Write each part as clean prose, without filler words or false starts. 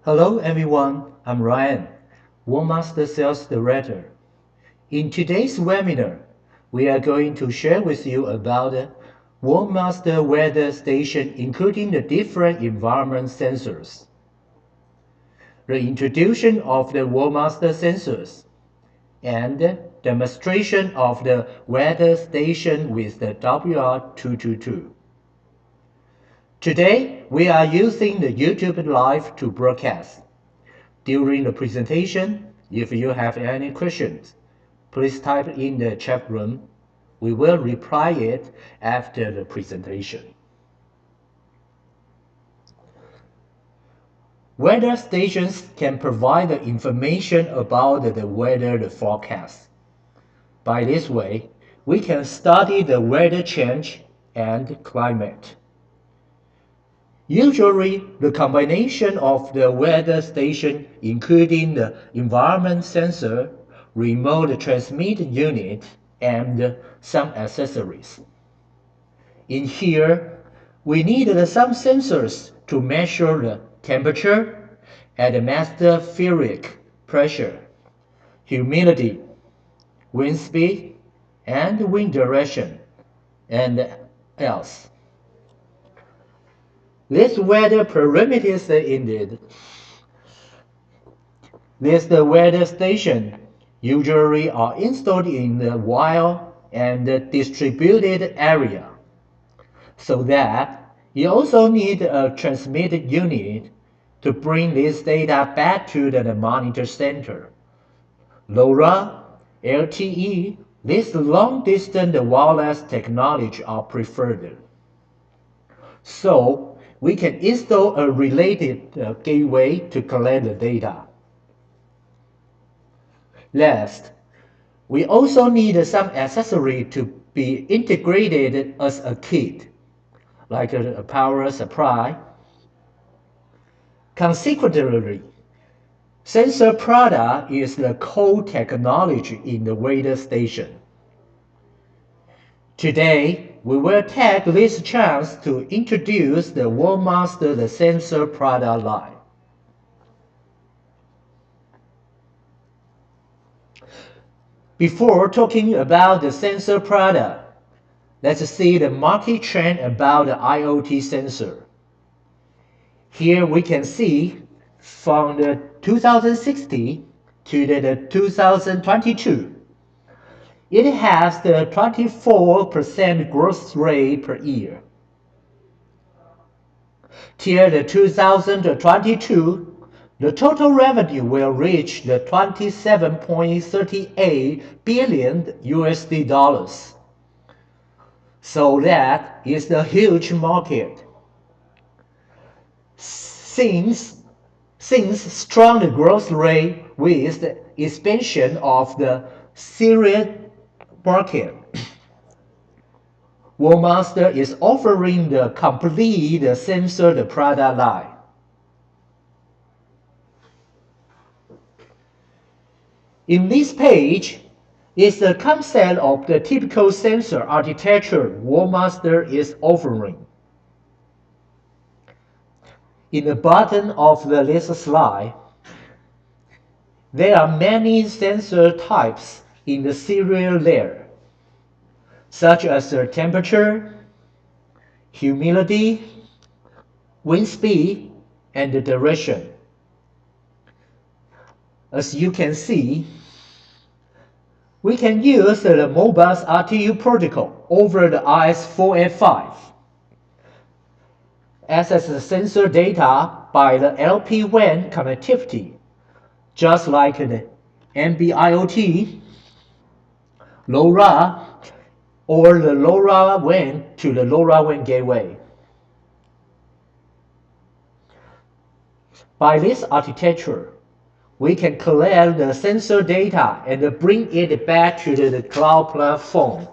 Hello everyone, I'm Ryan, Warmaster Sales Director. In today's webinar, we are going to share with you about the Warmaster weather station including the different environment sensors, the introduction of the Warmaster sensors, and demonstration of the weather station with the WR222. Today, we are using the YouTube Live to broadcast. During the presentation, if you have any questions, please type in the chat room. We will reply it after the presentation. Weather stations can provide the information about the weather forecast. By this way, we can study the weather change and climate. Usually, the combination of the weather station including the environment sensor, remote transmit unit, and some accessories. In here, we need some sensors to measure the temperature, atmospheric pressure, humidity, wind speed, and wind direction, and else. These weather parameters indeed. These weather stations usually are installed in the wild and distributed area, so that you also need a transmitted unit to bring this data back to the monitor center. LoRa, LTE, this long-distance wireless technology are preferred. So, we can install a related gateway to collect the data. Last, we also need some accessory to be integrated as a kit, like a power supply. Consequently, sensor product is the core technology in the weather station. Today, we will take this chance to introduce the Warmaster the sensor product line. Before talking about the sensor product, let's see the market trend about the IoT sensor. Here we can see from the 2016 to the 2022, it has the 24% growth rate per year. Till the 2022, the total revenue will reach the 27.38 billion USD dollars. So that is a huge market. Since strong growth rate with the expansion of the serial market, Warmaster is offering the complete sensor product line. In this page is the concept of the typical sensor architecture Warmaster is offering. In the bottom of this slide, there are many sensor types in the serial layer, such as the temperature, humidity, wind speed, and the direction. As you can see, we can use the Modbus RTU protocol over the RS485. Access the sensor data by the LPWAN connectivity, just like the NB-IoT, LoRa, or the LoRaWAN to the LoRaWAN gateway. By this architecture, we can collect the sensor data and bring it back to the cloud platform,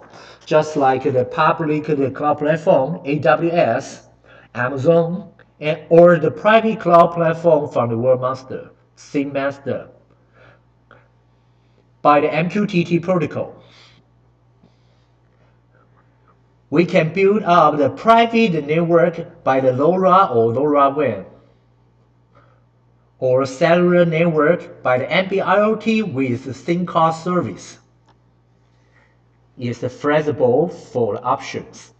just like the public cloud platform, AWS, Amazon, or the private cloud platform from the Warmaster, SimMaster, by the MQTT protocol. We can build up the private network by the LoRa or LoRaWAN, or cellular network by the NB-IoT with SIM card service. It's flexible for options.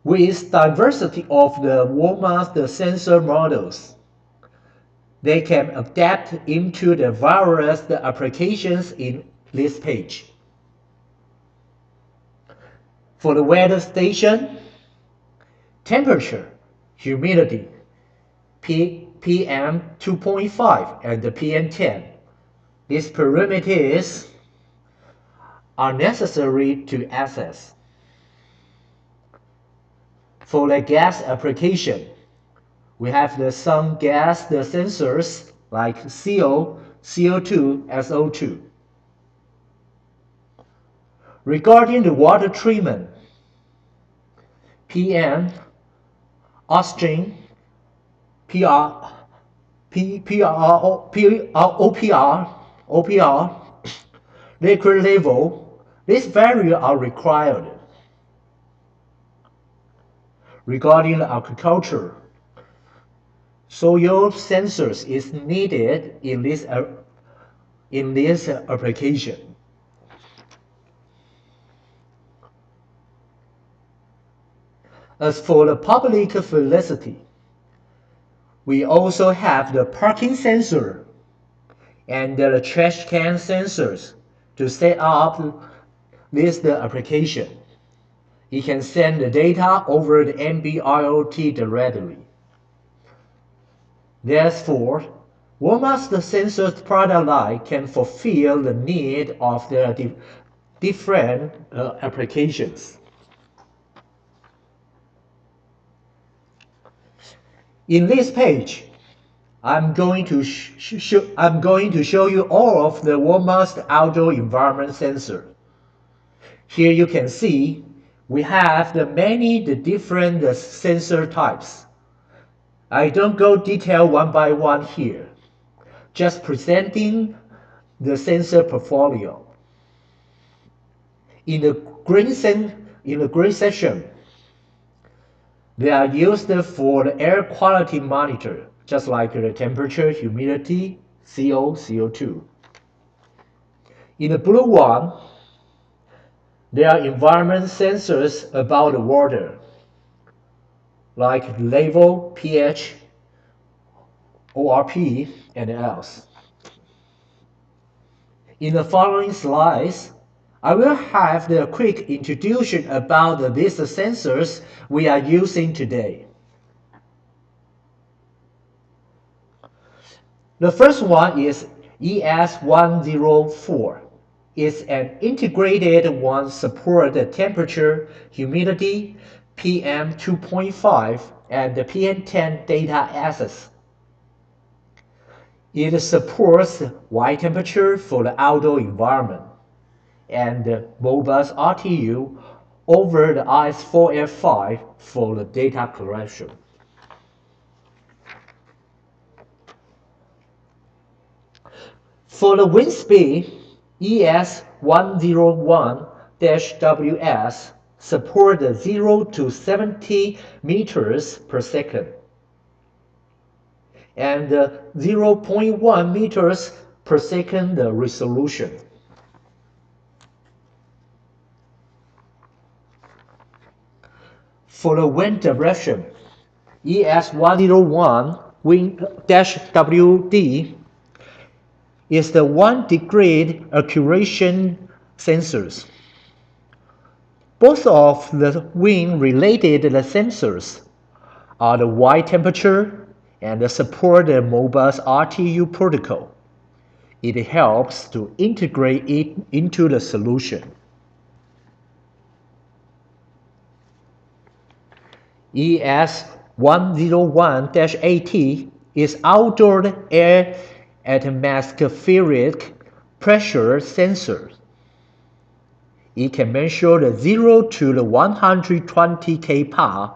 With diversity of the WAN sensor models, they can adapt into the various applications in this page. For the weather station, temperature, humidity, PM 2.5 and the PM 10. These parameters are necessary to access. For the gas application, we have some gas sensors like CO, CO2, SO2. Regarding the water treatment, PM, oxygen, OPR, liquid level, these values are required. Regarding the agriculture, soil sensors is needed in this application. As for the public facility, we also have the parking sensor and the trash can sensors to set up this application. It can send the data over the NB-IoT directly. Therefore, WAN sensor product line can fulfill the need of the different applications. In this page, I'm going to show you all of the WAN outdoor environment sensor. Here you can see we have the different sensor types. I don't go detail one by one here, just presenting the sensor portfolio. In the green section, they are used for the air quality monitor, just like the temperature, humidity, CO, CO2. In the blue one, there are environment sensors about the water, like level, pH, ORP, and else. In the following slides, I will have the quick introduction about these sensors we are using today. The first one is ES104. It's an integrated one support the temperature, humidity, PM 2.5, and the PM 10 data access. It supports wide temperature for the outdoor environment and the Modbus RTU over the RS485 for the data collection. For the wind speed, ES101-WS support the 0 to 70 meters per second and 0.1 meters per second resolution. For the wind direction, ES101-WD is the 1-degree accuracy sensors. Both of the wind-related sensors are the wide temperature and support the Modbus RTU protocol. It helps to integrate it into the solution. ES101-AT is outdoor air atmospheric pressure sensor. It can measure the 0 to the 120 kPa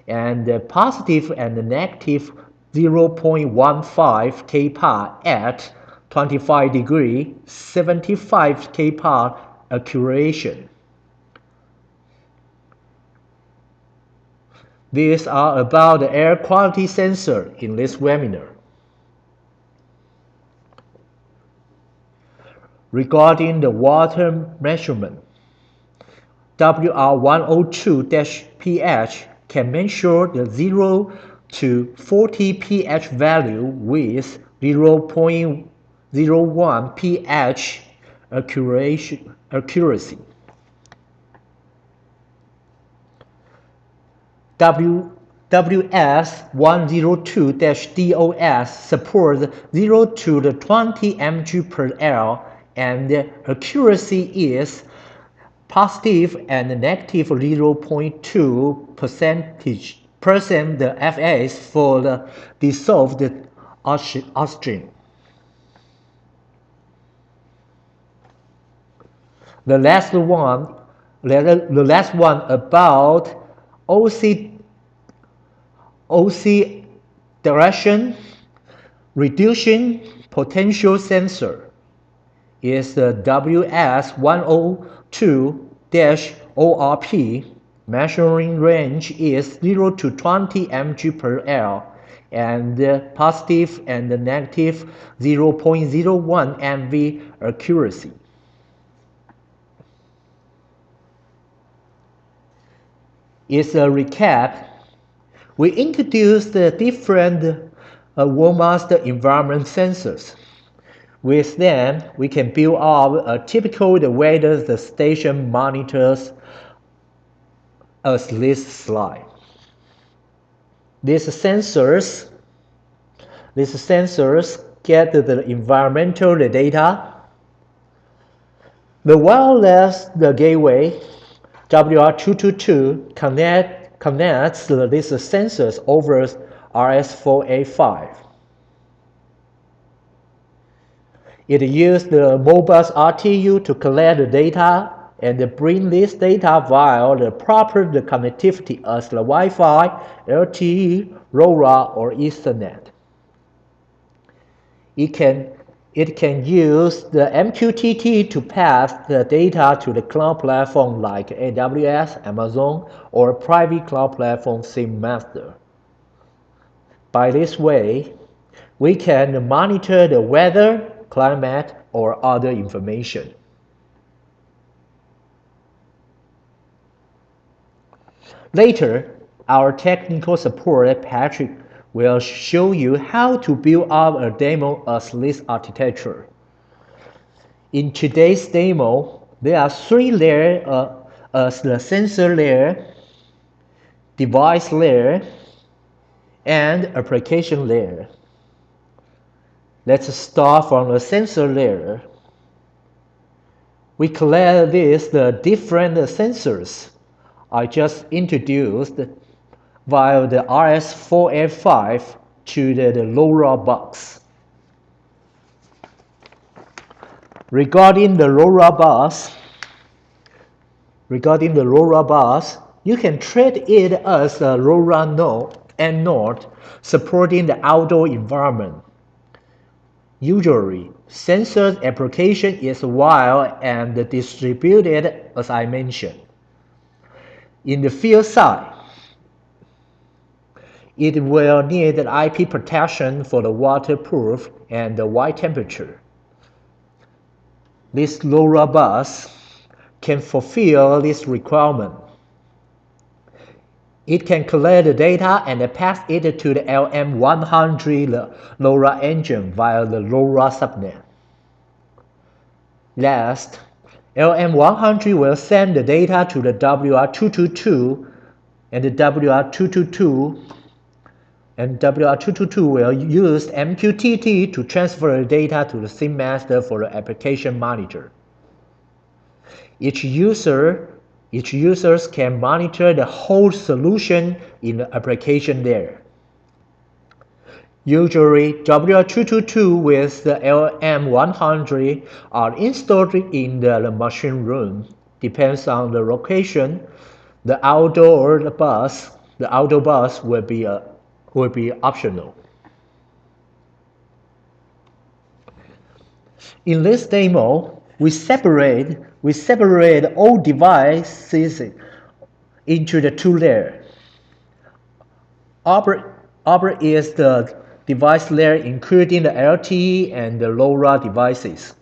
and the positive and the negative 0.15 kPa at 25 degree, 75 kPa accuracy. These are about the air quality sensor in this webinar. Regarding the water measurement, WR102-pH can measure the 0 to 40 pH value with 0.01 pH accuracy. WS102-DOS supports 0 to the 20 mg per L, and the accuracy is positive and negative 0.2% the FAs for the dissolved oxygen. The last one about OC direction reduction potential sensor is the WS102-ORP. Measuring range is 0 to 20 mg per L, and positive and negative 0.01 MV accuracy. As a recap, we introduced the different WAN environment sensors. With them, we can build up a typical weather station monitors as this slide. These sensors get the environmental data. The wireless gateway WR222 connects these sensors over RS485. It uses the Modbus RTU to collect the data and bring this data via the proper connectivity as the Wi-Fi, LTE, LoRa, or Ethernet. It can use the MQTT to pass the data to the cloud platform like AWS, Amazon, or private cloud platform SIMmaster. By this way, we can monitor the weather, climate, or other information. Later, our technical support Patrick will show you how to build up a demo as this architecture. In today's demo, there are 3 layers as the sensor layer, device layer, and application layer. Let's start from the sensor layer. We collect the different sensors I just introduced via the RS485 to the LoRa box. Regarding the LoRa bus, you can treat it as a LoRa node supporting the outdoor environment. Usually, sensor application is wired and distributed as I mentioned. In the field side, it will need IP protection for the waterproof and the wide temperature. This LoRa bus can fulfill this requirement. It can collect the data and pass it to the LM100 LoRa engine via the LoRa subnet. Last, LM100 will send the data to the WR222, and the WR222 will use MQTT to transfer the data to the SIMmaster for the application manager. Each users can monitor the whole solution in the application layer. Usually, WR222 with the LM100 are installed in the machine room. Depends on the location. The outdoor bus will be optional. In this demo, we separate all devices into the 2 layers. upper is the device layer including the LTE and the LoRa devices.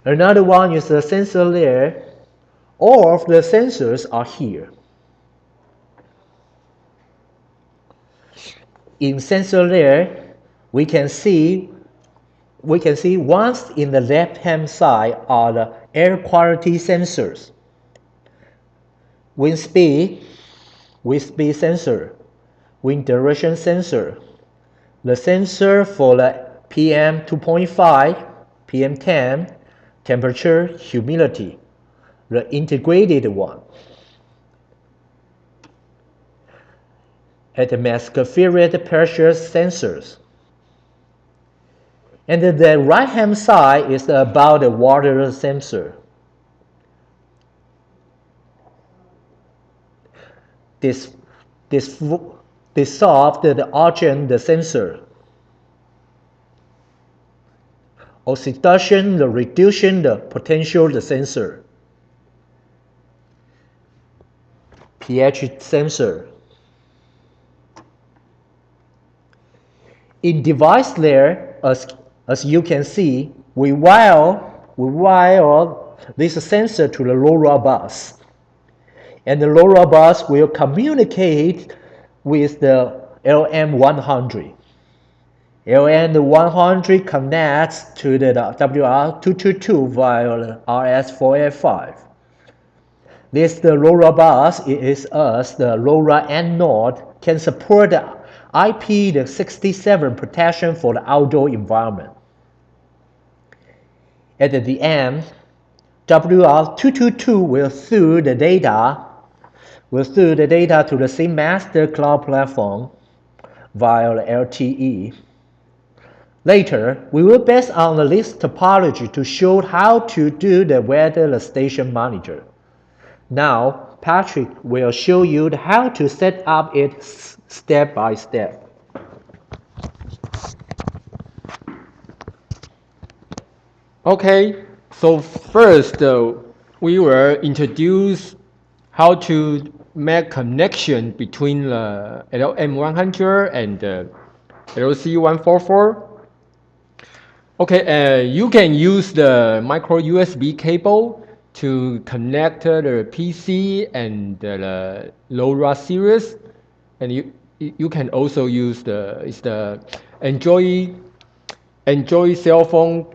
Another one is the sensor layer. All of the sensors are here. In sensor layer, we can see once in the left-hand side are the air quality sensors, wind speed sensor, wind direction sensor, the sensor for the PM 2.5, PM 10, temperature, humidity, the integrated one, atmospheric pressure sensors. And the right-hand side is about the water sensor. This solved the oxygen the sensor. Oxidation the reduction the potential the sensor. pH sensor. In device layer, as you can see, we wire this sensor to the LoRa bus. And the LoRa bus will communicate with the LM100. LM100 connects to the WR222 via the RS485. This the LoRa bus is as the LoRa end node can support the IP67 protection for the outdoor environment. At the end, WR222 will through the data to the same master cloud platform via the LTE. Later, we will base on the list topology to show how to do the weather station monitor. Now, Patrick will show you how to set up it step by step. Okay, so first we will introduce how to make connection between the LM100 and the LC144. Okay, you can use the micro USB cable to connect the PC and the LoRa series, and you can also use the Android cell phone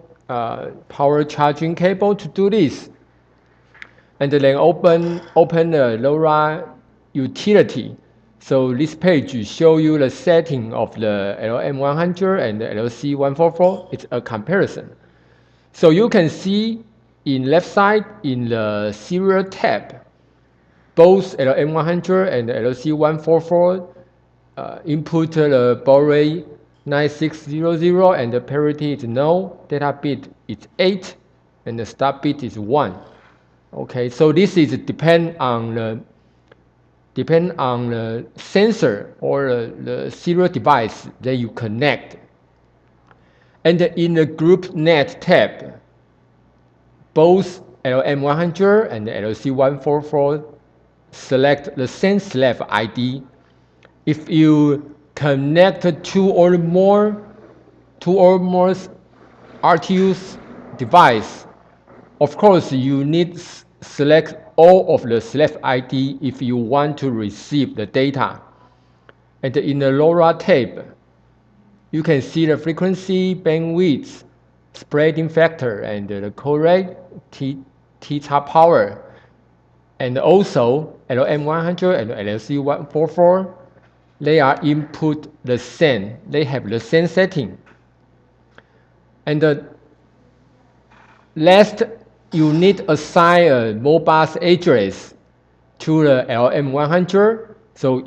power charging cable to do this, and then open the LoRa utility. So this page show you the setting of the LM100 and the LC144. It's a comparison. So you can see in left side in the serial tab, both LM100 and the LC144 input the baud rate 9600 and the parity is no, data bit is 8 and the stop bit is 1. Okay, so this is depend on the sensor or the serial device that you connect. And in the group net tab, both LM100 and the LC144 select the same slave ID. If you connect two or more RTUs device, of course you need select all of the slave ID if you want to receive the data. And in the LoRa tab, you can see the frequency, bandwidth, spreading factor, and the code rate, theta power. And also LM100 and LC144, they are input the same. They have the same setting. And last, you need assign a Modbus address to the LM100. So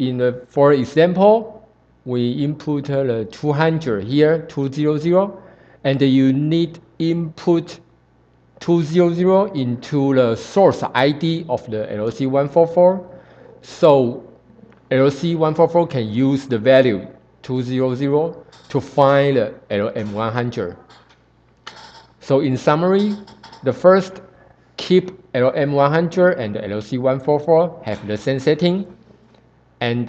for example, we input the 200 here, 200, and you need input 200 into the source ID of the LC144. So LC144 can use the value 200 to find the LM100. So in summary, the first, keep LM100 and the LC144 have the same setting, and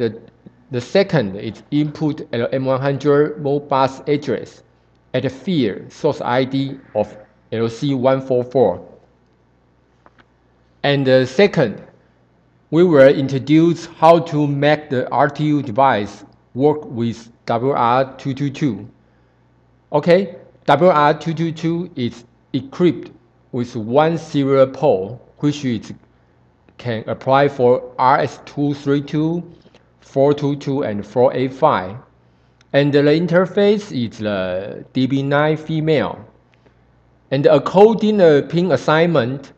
The second is input LM100 Modbus address at the field source ID of LC144. And the second, we will introduce how to make the RTU device work with WR222. Okay, WR222 is equipped with one serial port, which is can apply for RS232, 422, and 485. And the interface is the DB9 female. And according to the pin assignment,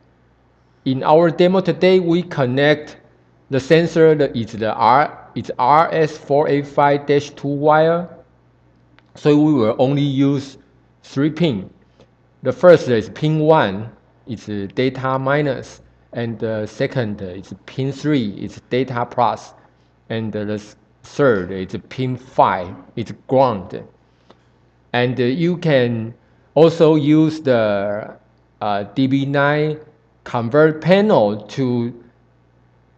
in our demo today, we connect the sensor that is the RS485-2 wire. So we will only use 3 pins. The first is pin 1, it's data minus, and the second is pin 3, it's data plus, and the third is pin 5, it's ground. And you can also use the DB9 convert panel to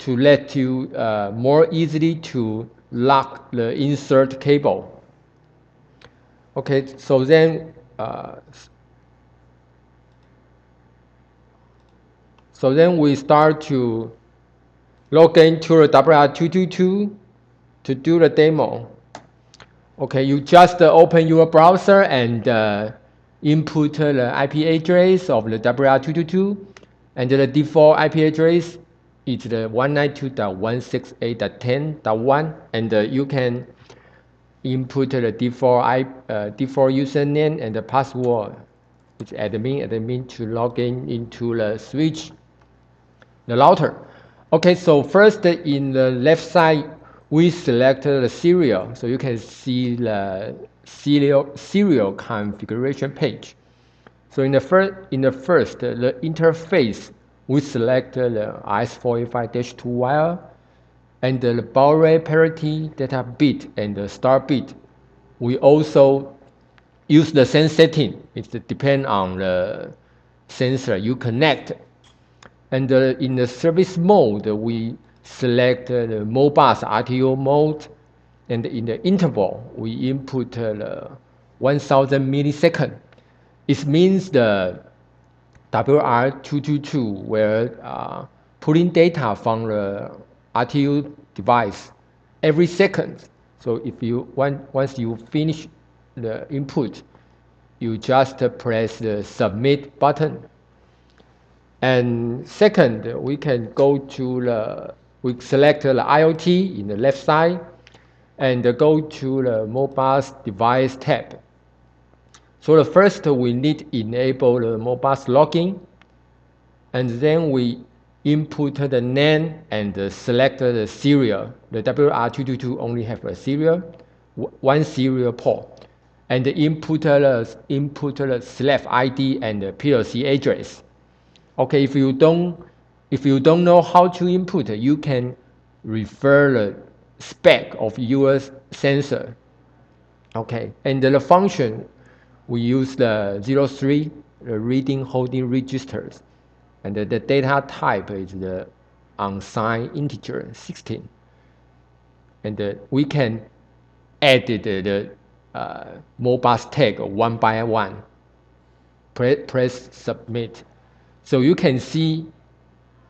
let you more easily to lock the insert cable. Okay, so then we start to log into the WR222 to do the demo. Okay, you just open your browser and input the IP address of the WR222, and the default IP address is the 192.168.10.1, and you can input the default username and the password. It's admin to log into the switch, the router. Okay, so first in the left side, we select the serial, so you can see the serial configuration page. So in the first, the interface, we select the RS485-2 wire, and the baud rate parity data bit and the start bit. We also use the sense setting. It depends on the sensor you connect. And in the service mode, we select the Modbus RTO mode. And in the interval, we input the 1000 millisecond. It means the WR222 will pulling data from the RTU device every second. So if you once you finish the input, you just press the submit button. And second, we can go to we select the IoT in the left side and go to the Modbus device tab. So the first we need enable the Modbus login, and then we input the name and select the serial. The WR222 only have a serial, one serial port, and input the select ID and the PLC address. Okay, if you don't know how to input, you can refer the spec of your sensor. Okay, and the function, we use the 03, the reading holding registers, and the data type is the unsigned integer 16. And we can add the Modbus tag one by one. Press submit. So you can see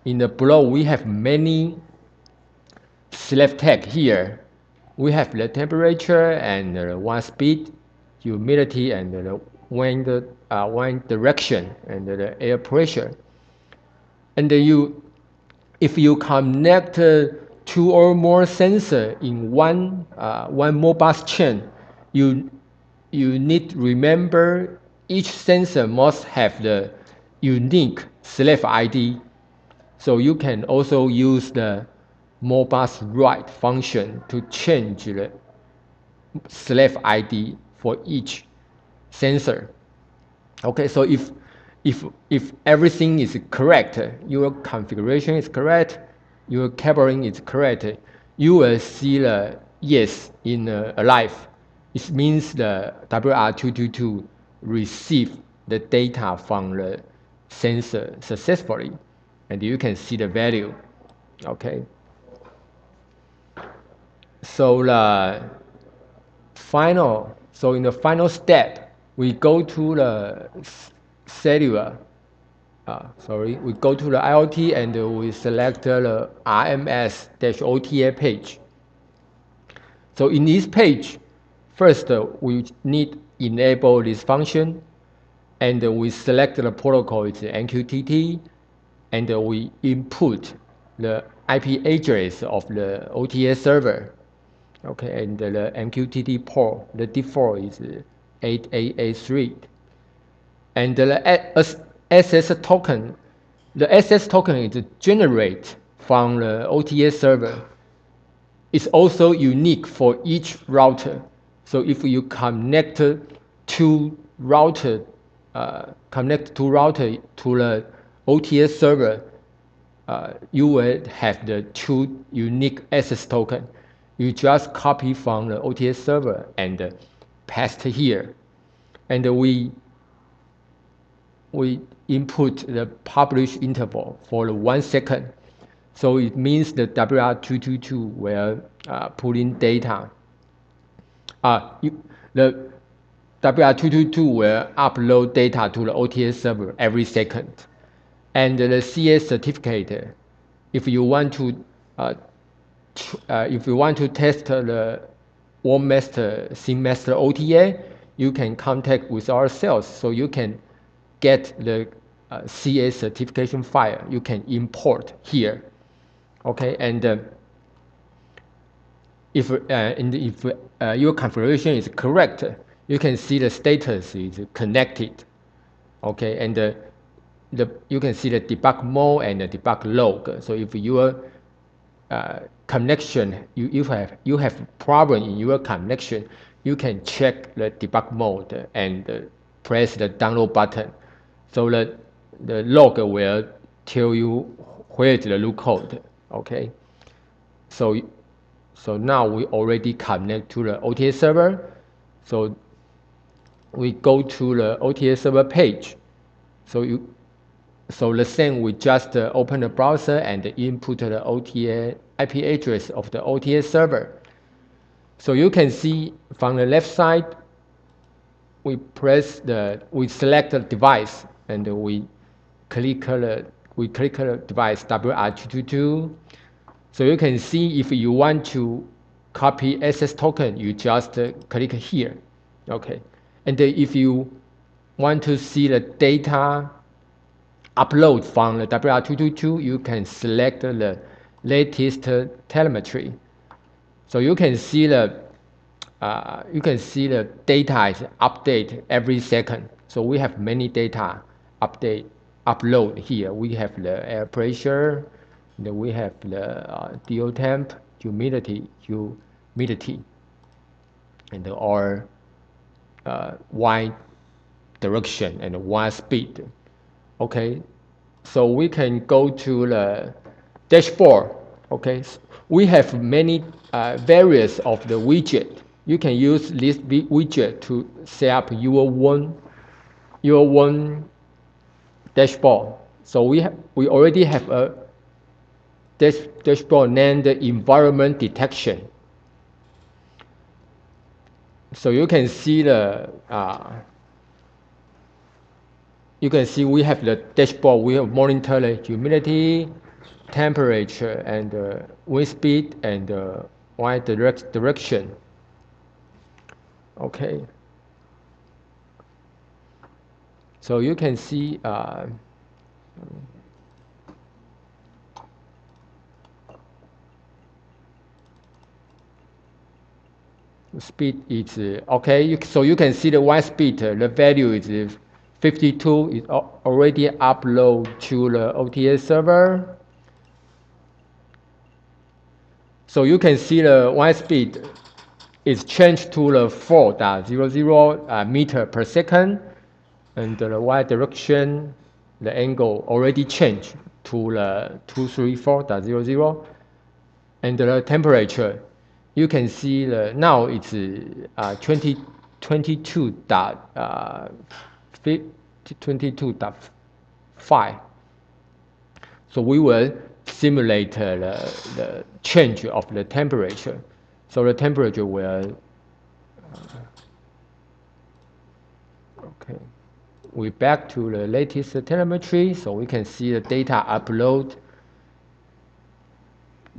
in the below we have many select tag here. We have the temperature and the one speed, humidity, and the wind direction, and the air pressure. And if you connect two or more sensors in one Modbus chain, you need to remember each sensor must have the unique select ID. So you can also use the Modbus write function to change the select ID for each sensor. Okay, so if everything is correct, your configuration is correct, your cabling is correct, you will see the yes in alive. It means the WR222 receive the data from the sensor successfully, and you can see the value. Okay. So in the final step, we go to the cellular. We go to the IoT and we select the RMS-OTA page. So in this page, first we need enable this function, and we select the protocol, it's MQTT, and we input the IP address of the OTA server. Okay, and the MQTT port, the default is 8883. And the SS token, the SS token is generated from the OTA server. It's also unique for each router. So if you connect two router, to the OTA server, you will have the two unique SS token. You just copy from the OTA server and paste here, and we input the publish interval for the 1 second. So it means the WR222 will put in data. The WR222 will upload data to the OTA server every second. And the CS certificate, if you want to test the WAN SIM master OTA, you can contact with our sales, so you can get the CA certification file. You can import here. Okay, and if your configuration is correct, you can see the status is connected. Okay, and you can see the debug mode and the debug log. So if your connection, you have problem in your connection, you can check the debug mode and press the download button. So the log will tell you where is the root code. Okay, so now we already connect to the OTA server. So we go to the OTA server page. So the same, we just open the browser and input the OTA IP address of the OTA server. So you can see from the left side, we select the device and we click the device WR222. So you can see if you want to copy SS token, you just click here. Okay, and if you want to see the data upload from the WR222, you can select the latest telemetry. So you can see the data is update every second. So we have many data upload here. We have the air pressure, and we have the DO temp, humidity, and our Y direction and Y speed. Okay, so we can go to the dashboard. Okay, we have many various of the widget. You can use this widget to set up your own dashboard. So we already have a dashboard named environment detection. So you can see we have the dashboard. We have monitor the humidity, temperature, and wind speed, and Y direction. Okay. So you can see speed is okay. So you can see the Y speed. The value is 52. It's already uploaded to the OTA server. So you can see the Y speed is changed to the 4.00 meter per second, and the Y direction, the angle already changed to the 234.00, and the temperature, you can see now it's 22.5. So we will simulate the change of the temperature. So the temperature will, okay. We're back to the latest telemetry, so we can see the data upload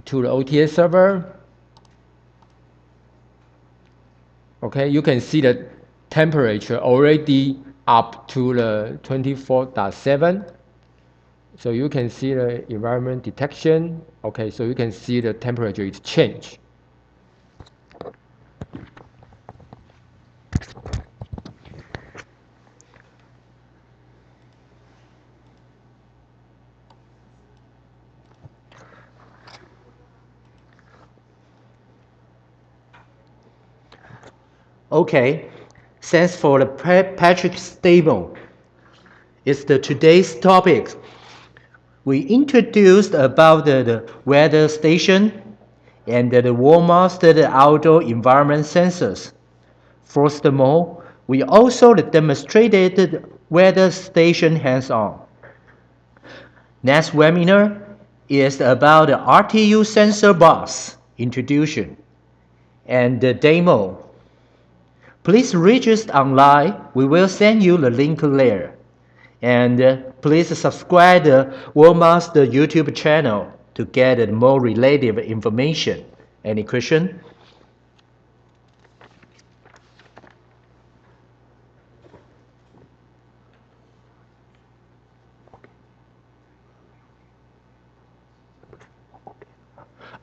to the OTA server. Okay, you can see the temperature already up to the 24.7. So you can see the environment detection. Okay, so you can see the temperature is changed. Okay, thanks for the Patrick's demo. It's the today's topic. We introduced about the weather station and the wall-mounted outdoor environment sensors. Furthermore, we also demonstrated the weather station hands-on. Next webinar is about the RTU sensor box introduction and the demo. Please register online. We will send you the link there. And please subscribe to WorldMaster YouTube channel to get more related information. Any question?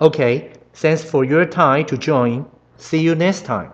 Okay, thanks for your time to join. See you next time.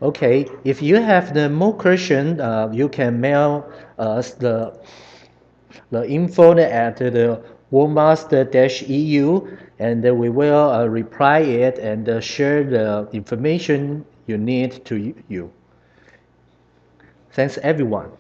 Okay, if you have the more question, you can mail us the info at the WARMaster-EU, and we will reply it and share the information you need to you. Thanks everyone.